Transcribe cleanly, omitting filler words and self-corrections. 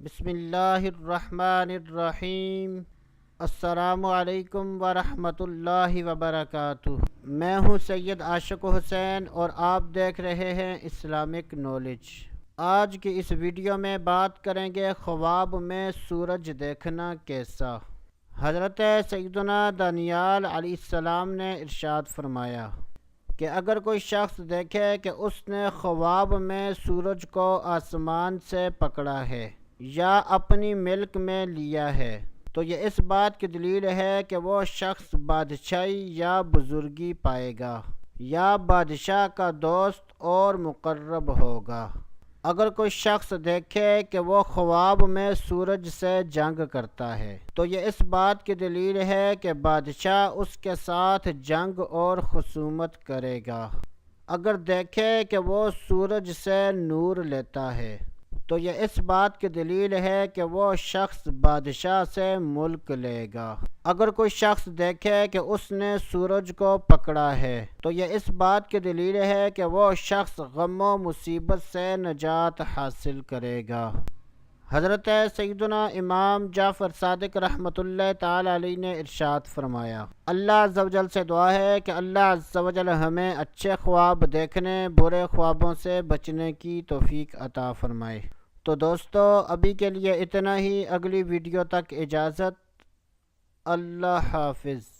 بسم اللہ الرحمن الرحیم۔ السلام علیکم ورحمۃ اللہ وبرکاتہ۔ میں ہوں سید عاشق حسین اور آپ دیکھ رہے ہیں اسلامک نالج۔ آج کی اس ویڈیو میں بات کریں گے خواب میں سورج دیکھنا کیسا۔ حضرت سیدنا دانیال علیہ السلام نے ارشاد فرمایا کہ اگر کوئی شخص دیکھے کہ اس نے خواب میں سورج کو آسمان سے پکڑا ہے یا اپنی ملک میں لیا ہے تو یہ اس بات کی دلیل ہے کہ وہ شخص بادشاہی یا بزرگی پائے گا یا بادشاہ کا دوست اور مقرب ہوگا۔ اگر کوئی شخص دیکھے کہ وہ خواب میں سورج سے جنگ کرتا ہے تو یہ اس بات کی دلیل ہے کہ بادشاہ اس کے ساتھ جنگ اور خصومت کرے گا۔ اگر دیکھے کہ وہ سورج سے نور لیتا ہے تو یہ اس بات کی دلیل ہے کہ وہ شخص بادشاہ سے ملک لے گا۔ اگر کوئی شخص دیکھے کہ اس نے سورج کو پکڑا ہے تو یہ اس بات کی دلیل ہے کہ وہ شخص غم و مصیبت سے نجات حاصل کرے گا۔ حضرت سیدنا امام جعفر صادق رحمۃ اللہ تعالی علیہ نے ارشاد فرمایا، اللہ عز و جل سے دعا ہے کہ اللہ عز و جل ہمیں اچھے خواب دیکھنے، برے خوابوں سے بچنے کی توفیق عطا فرمائے۔ تو دوستو ابھی کے لیے اتنا ہی، اگلی ویڈیو تک اجازت، اللہ حافظ۔